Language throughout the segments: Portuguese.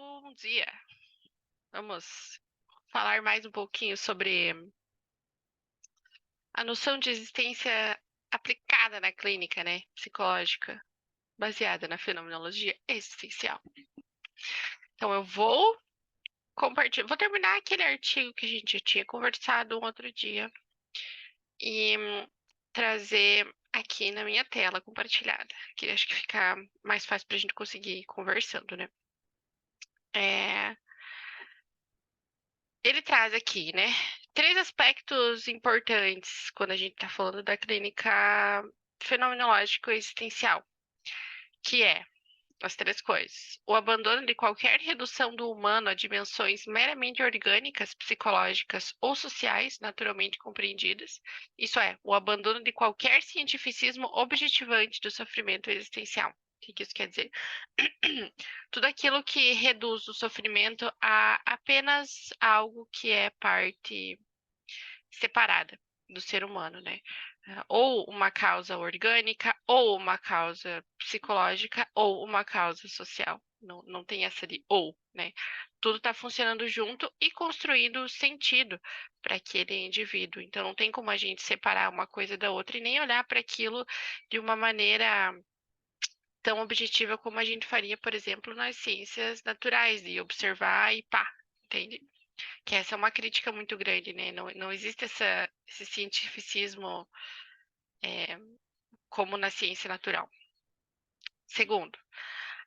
Bom dia. Vamos falar mais um pouquinho sobre a noção de existência aplicada na clínica, né, psicológica, baseada na fenomenologia existencial. Então eu vou compartilhar, vou terminar aquele artigo que a gente já tinha conversado um outro dia e trazer aqui na minha tela compartilhada, que acho que fica mais fácil para a gente conseguir ir conversando, né? É, Ele traz aqui, né, três aspectos importantes quando a gente está falando da clínica fenomenológico existencial, que é as três coisas: o abandono de qualquer redução do humano a dimensões meramente orgânicas, psicológicas ou sociais, naturalmente compreendidas. Isso é, o abandono de qualquer cientificismo objetivante do sofrimento existencial. O que isso quer dizer? Tudo aquilo que reduz o sofrimento a apenas algo que é parte separada do ser humano, né? Ou uma causa orgânica, ou uma causa psicológica, ou uma causa social. Não tem essa de ou, né? Tudo está funcionando junto e construindo sentido para aquele indivíduo. Então, não tem como a gente separar uma coisa da outra e nem olhar para aquilo de uma maneira tão objetiva como a gente faria, por exemplo, nas ciências naturais, de observar e pá, entende? Que essa é uma crítica muito grande, né? Não existe esse cientificismo como na ciência natural. Segundo,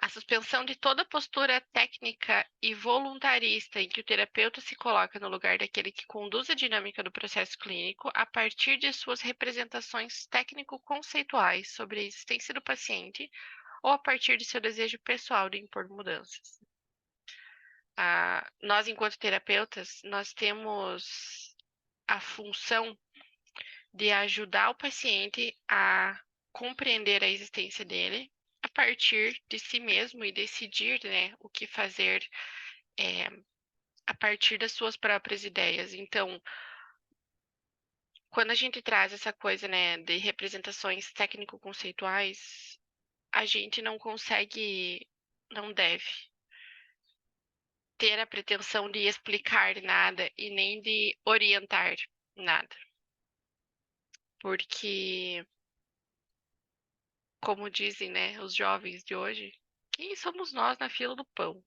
a suspensão de toda postura técnica e voluntarista em que o terapeuta se coloca no lugar daquele que conduz a dinâmica do processo clínico a partir de suas representações técnico-conceituais sobre a existência do paciente ou a partir de seu desejo pessoal de impor mudanças. Nós, enquanto terapeutas, nós temos a função de ajudar o paciente a compreender a existência dele a partir de si mesmo e decidir, né, o que fazer é, a partir das suas próprias ideias. Então, quando a gente traz essa coisa, né, de representações técnico-conceituais, a gente não consegue, não deve ter a pretensão de explicar nada e nem de orientar nada. Porque, como dizem, né, os jovens de hoje, quem somos nós na fila do pão?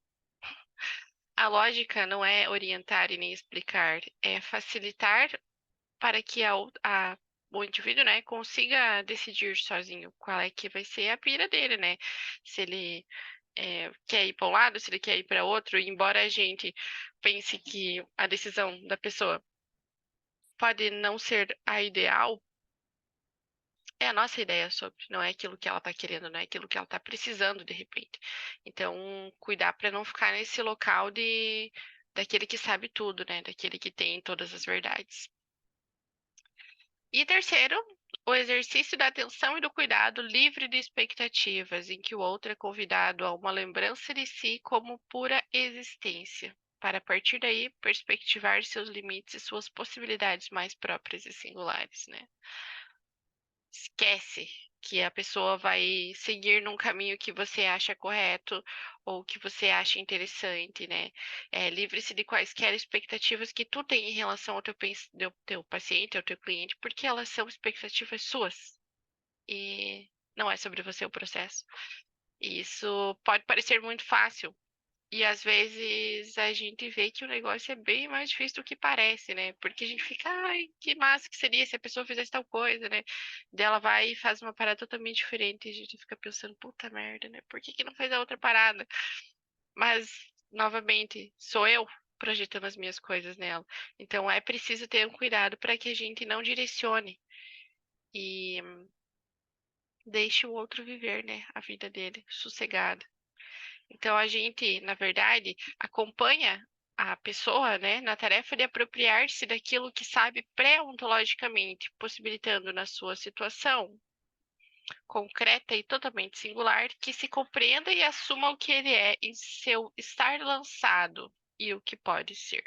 A lógica não é orientar e nem explicar, é facilitar para que o indivíduo, né, consiga decidir sozinho qual é que vai ser a pira dele, né? Se ele quer ir para um lado, se ele quer ir para outro, e embora a gente pense que a decisão da pessoa pode não ser a ideal, é a nossa ideia sobre, não é aquilo que ela está querendo, não é aquilo que ela está precisando de repente. Então, cuidar para não ficar nesse local de daquele que sabe tudo, né? Daquele que tem todas as verdades. E terceiro, o exercício da atenção e do cuidado livre de expectativas, em que o outro é convidado a uma lembrança de si como pura existência, para a partir daí perspectivar seus limites e suas possibilidades mais próprias e singulares, né? Esquece que a pessoa vai seguir num caminho que você acha correto ou que você acha interessante, né? Livre-se de quaisquer expectativas que tu tem em relação ao teu paciente, ao teu cliente, porque elas são expectativas suas e não é sobre você o processo. E isso pode parecer muito fácil, e às vezes a gente vê que o negócio é bem mais difícil do que parece, né? Porque a gente fica, ai, que massa que seria se a pessoa fizesse tal coisa, né? Daí ela vai e faz uma parada totalmente diferente e a gente fica pensando, puta merda, né? Por que que não fez a outra parada? Mas, novamente, sou eu projetando as minhas coisas nela. Então é preciso ter um cuidado para que a gente não direcione e deixe o outro viver, né? A vida dele, sossegada. Então a gente, na verdade, acompanha a pessoa, né, na tarefa de apropriar-se daquilo que sabe pré-ontologicamente, possibilitando na sua situação concreta e totalmente singular que se compreenda e assuma o que ele é em seu estar lançado e o que pode ser.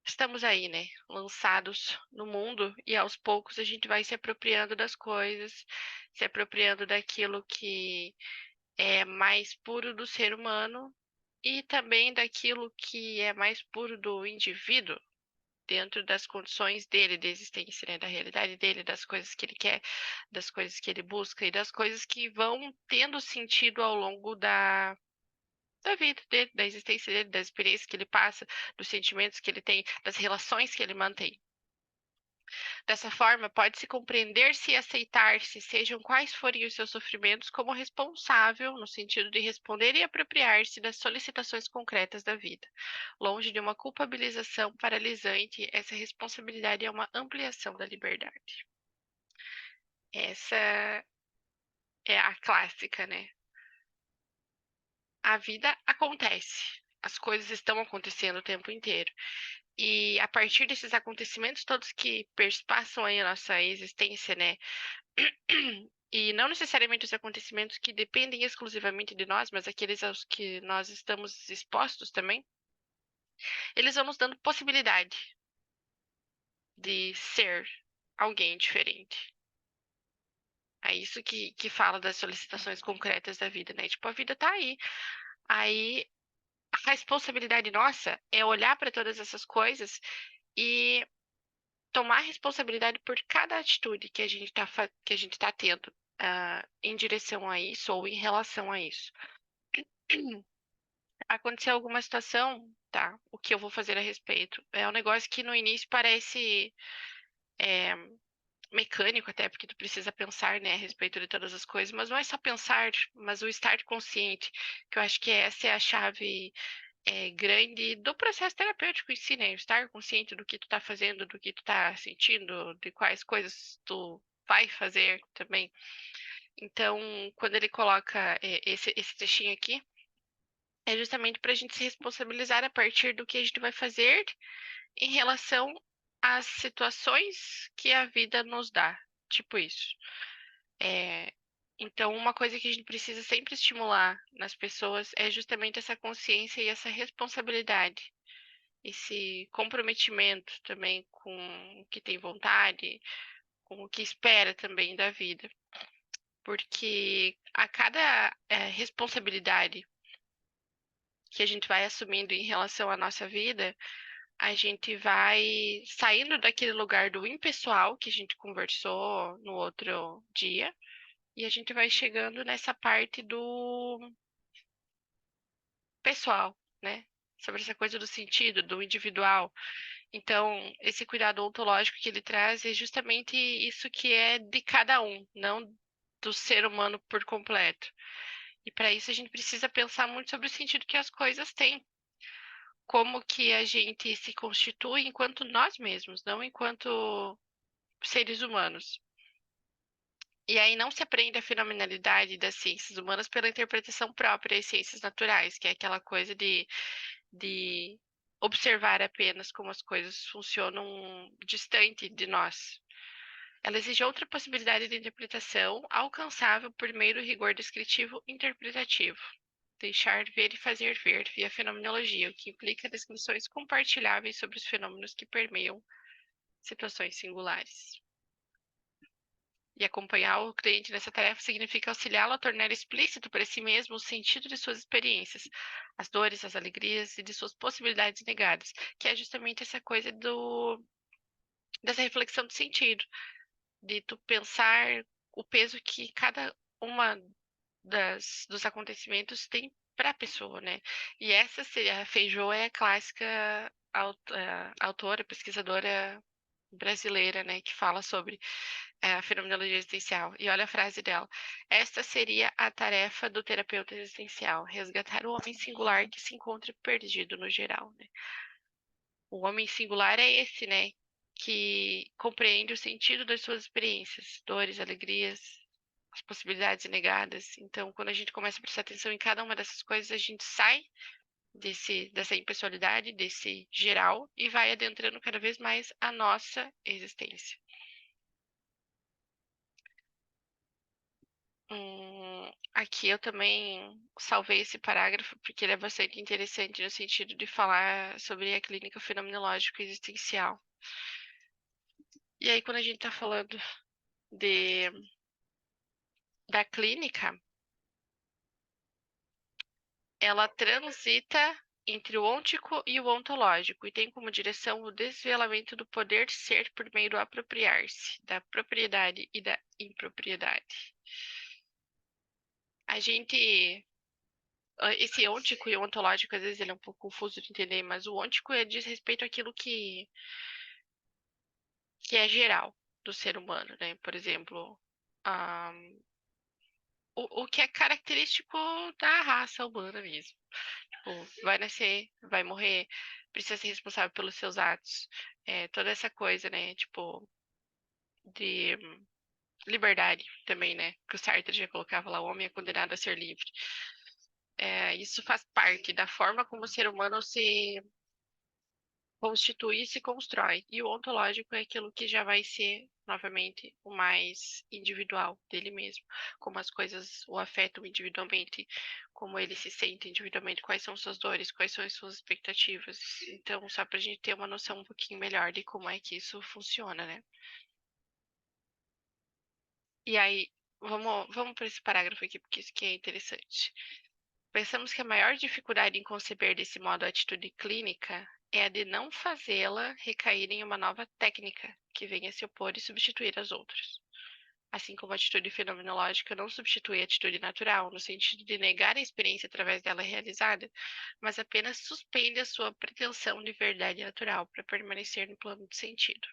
Estamos aí, né, lançados no mundo e aos poucos a gente vai se apropriando das coisas, se apropriando daquilo que mais puro do ser humano e também daquilo que é mais puro do indivíduo, dentro das condições dele de existência, né? Da realidade dele, das coisas que ele quer, das coisas que ele busca e das coisas que vão tendo sentido ao longo da vida dele, da existência dele, das experiências que ele passa, dos sentimentos que ele tem, das relações que ele mantém. Dessa forma, pode-se compreender-se e aceitar-se, sejam quais forem os seus sofrimentos, como responsável, no sentido de responder e apropriar-se das solicitações concretas da vida. Longe de uma culpabilização paralisante, essa responsabilidade é uma ampliação da liberdade. Essa é a clássica, né? A vida acontece, as coisas estão acontecendo o tempo inteiro. E a partir desses acontecimentos todos que perspassam aí a nossa existência, né? E não necessariamente os acontecimentos que dependem exclusivamente de nós, mas aqueles aos que nós estamos expostos também, eles vão nos dando possibilidade de ser alguém diferente. É isso que fala das solicitações concretas da vida, né? Tipo, a vida tá aí. Aí a responsabilidade nossa é olhar para todas essas coisas e tomar responsabilidade por cada atitude que a gente que a gente tá tendo em direção a isso ou em relação a isso. Aconteceu alguma situação, tá? O que eu vou fazer a respeito? É um negócio que no início parece é, mecânico, até porque tu precisa pensar, né, a respeito de todas as coisas, mas não é só pensar, mas o estar consciente, que eu acho que essa é a chave grande do processo terapêutico em si, né? Estar consciente do que tu tá fazendo, do que tu tá sentindo, de quais coisas tu vai fazer também. Então, quando ele coloca esse trechinho aqui, é justamente para a gente se responsabilizar a partir do que a gente vai fazer em relação às situações que a vida nos dá. Tipo isso. É, então, uma coisa que a gente precisa sempre estimular nas pessoas é justamente essa consciência e essa responsabilidade, esse comprometimento também com o que tem vontade, com o que espera também da vida. Porque a cada responsabilidade que a gente vai assumindo em relação à nossa vida, a gente vai saindo daquele lugar do impessoal que a gente conversou no outro dia, e a gente vai chegando nessa parte do pessoal, né? Sobre essa coisa do sentido, do individual. Então, esse cuidado ontológico que ele traz é justamente isso que é de cada um, não do ser humano por completo. E para isso a gente precisa pensar muito sobre o sentido que as coisas têm, como que a gente se constitui enquanto nós mesmos, não enquanto seres humanos. E aí não se aprende a fenomenalidade das ciências humanas pela interpretação própria das ciências naturais, que é aquela coisa de observar apenas como as coisas funcionam distante de nós. Ela exige outra possibilidade de interpretação alcançável por meio do rigor descritivo interpretativo. Deixar ver e fazer ver via fenomenologia, o que implica descrições compartilháveis sobre os fenômenos que permeiam situações singulares. E acompanhar o cliente nessa tarefa significa auxiliá-lo a tornar explícito para si mesmo o sentido de suas experiências, as dores, as alegrias e de suas possibilidades negadas, que é justamente essa coisa dessa reflexão de sentido, de tu pensar o peso que cada uma dos acontecimentos tem para a pessoa, né? E essa a Feijó é a clássica autora, pesquisadora brasileira, né, que fala sobre a fenomenologia existencial. E olha a frase dela: esta seria a tarefa do terapeuta existencial, resgatar o homem singular que se encontra perdido no geral, né? O homem singular é esse, né, que compreende o sentido das suas experiências, dores, alegrias, as possibilidades negadas. Então, quando a gente começa a prestar atenção em cada uma dessas coisas, a gente sai dessa impessoalidade, desse geral, e vai adentrando cada vez mais a nossa existência. Aqui eu também salvei esse parágrafo porque ele é bastante interessante no sentido de falar sobre a clínica fenomenológica existencial. E aí, quando a gente está falando de, da clínica, ela transita entre o ôntico e o ontológico e tem como direção o desvelamento do poder ser por meio do apropriar-se, da propriedade e da impropriedade. A gente esse ôntico e o ontológico, às vezes, ele é um pouco confuso de entender, mas o ôntico diz respeito àquilo que é geral do ser humano, né? Por exemplo, ah, o que é característico da raça humana mesmo. Tipo, vai nascer, vai morrer, precisa ser responsável pelos seus atos. Toda essa coisa, né? Tipo, de liberdade também, né? Que o Sartre já colocava lá, o homem é condenado a ser livre. Isso faz parte da forma como o ser humano se constitui e se constrói. E o ontológico é aquilo que já vai ser, novamente, o mais individual dele mesmo. Como as coisas o afetam individualmente, como ele se sente individualmente, quais são suas dores, quais são as suas expectativas. Então, só para a gente ter uma noção um pouquinho melhor de como é que isso funciona, né? E aí, vamos para esse parágrafo aqui, porque isso aqui é interessante. Pensamos que a maior dificuldade em conceber desse modo a atitude clínica é a de não fazê-la recair em uma nova técnica que venha se opor e substituir as outras. Assim como a atitude fenomenológica não substitui a atitude natural, no sentido de negar a experiência através dela realizada, mas apenas suspende a sua pretensão de verdade natural para permanecer no plano de sentido.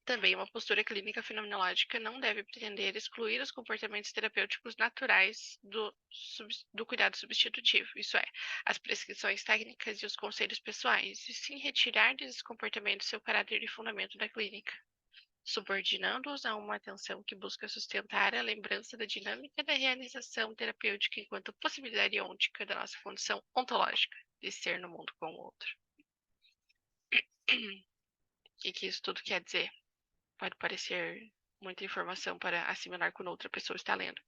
Também, uma postura clínica fenomenológica não deve pretender excluir os comportamentos terapêuticos naturais do cuidado substitutivo, isso é, as prescrições técnicas e os conselhos pessoais, e sim retirar desses comportamentos seu caráter de fundamento da clínica, subordinando-os a uma atenção que busca sustentar a lembrança da dinâmica da realização terapêutica enquanto possibilidade ôntica da nossa condição ontológica de ser no mundo com o outro. O que isso tudo quer dizer? Pode parecer muita informação para assimilar quando outra pessoa está lendo.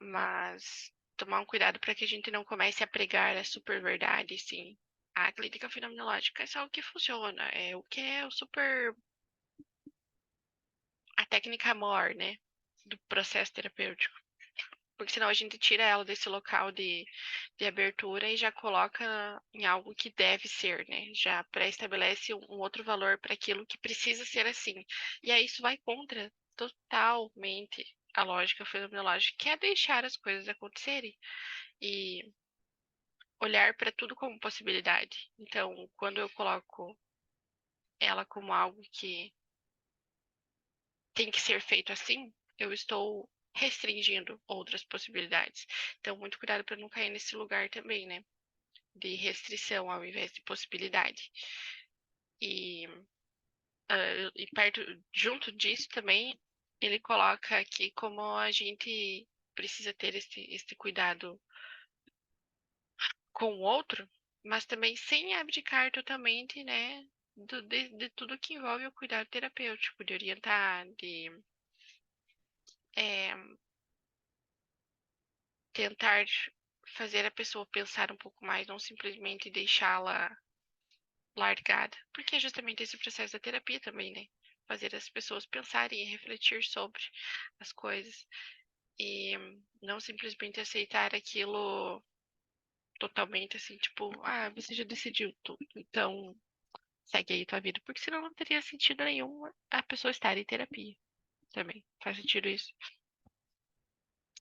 Mas tomar um cuidado para que a gente não comece a pregar a super verdade, sim. A clínica fenomenológica é só o que funciona, é o que é o super. A técnica amor, né? Do processo terapêutico. Porque senão a gente tira ela desse local de abertura e já coloca em algo que deve ser, né? Já pré-estabelece um outro valor para aquilo que precisa ser assim. E aí isso vai contra totalmente a lógica fenomenológica, que é deixar as coisas acontecerem e olhar para tudo como possibilidade. Então, quando eu coloco ela como algo que tem que ser feito assim, eu estou restringindo outras possibilidades. Então, muito cuidado para não cair nesse lugar também, né? De restrição ao invés de possibilidade. E, perto, junto disso também, ele coloca aqui como a gente precisa ter esse cuidado com o outro, mas também sem abdicar totalmente, né? De tudo que envolve o cuidado terapêutico, de orientar, de é, tentar fazer a pessoa pensar um pouco mais, não simplesmente deixá-la largada, porque é justamente esse processo da terapia também, né? Fazer as pessoas pensarem e refletir sobre as coisas e não simplesmente aceitar aquilo totalmente assim, tipo, ah, você já decidiu tudo, então segue aí tua vida, porque senão não teria sentido nenhum a pessoa estar em terapia também. Faz sentido isso.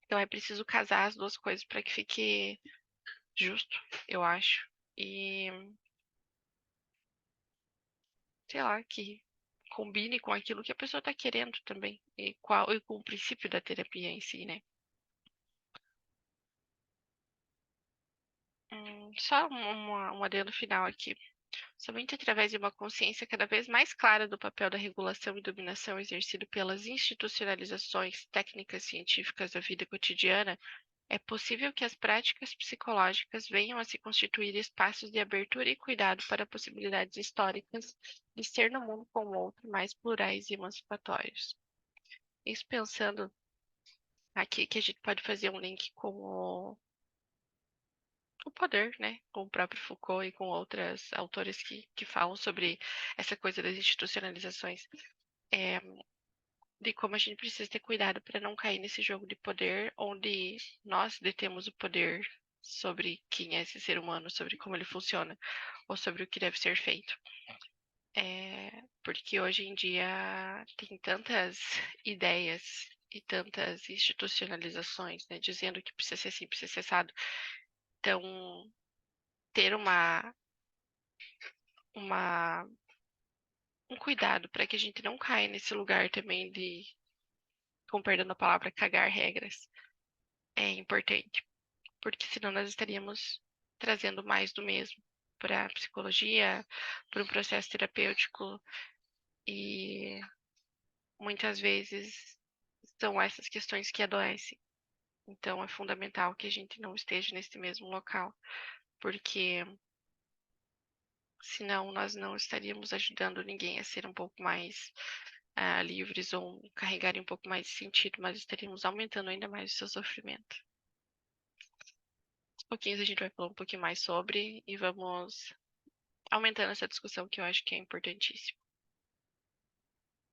Então é preciso casar as duas coisas para que fique justo, eu acho. E, sei lá, que combine com aquilo que a pessoa está querendo também. E com o princípio da terapia em si, né? Só um adendo final aqui. Somente através de uma consciência cada vez mais clara do papel da regulação e dominação exercido pelas institucionalizações técnicas científicas da vida cotidiana, é possível que as práticas psicológicas venham a se constituir espaços de abertura e cuidado para possibilidades históricas de ser no mundo com o outro mais plurais e emancipatórios. Isso pensando aqui que a gente pode fazer um link com o poder, né? Com o próprio Foucault e com outras autores que falam sobre essa coisa das institucionalizações. É, de como a gente precisa ter cuidado para não cair nesse jogo de poder, onde nós detemos o poder sobre quem é esse ser humano, sobre como ele funciona, ou sobre o que deve ser feito. Porque hoje em dia tem tantas ideias e tantas institucionalizações, né, dizendo que precisa ser assim, precisa ser assado. Então, ter uma, um cuidado para que a gente não caia nesse lugar também de, com perdão da palavra, cagar regras, é importante, porque senão nós estaríamos trazendo mais do mesmo para a psicologia, para um processo terapêutico, e muitas vezes são essas questões que adoecem. Então é fundamental que a gente não esteja nesse mesmo local, porque senão nós não estaríamos ajudando ninguém a ser um pouco mais livres ou carregarem um pouco mais de sentido, mas estaríamos aumentando ainda mais o seu sofrimento. Aos pouquinhos a gente vai falar um pouquinho mais sobre e vamos aumentando essa discussão que eu acho que é importantíssimo.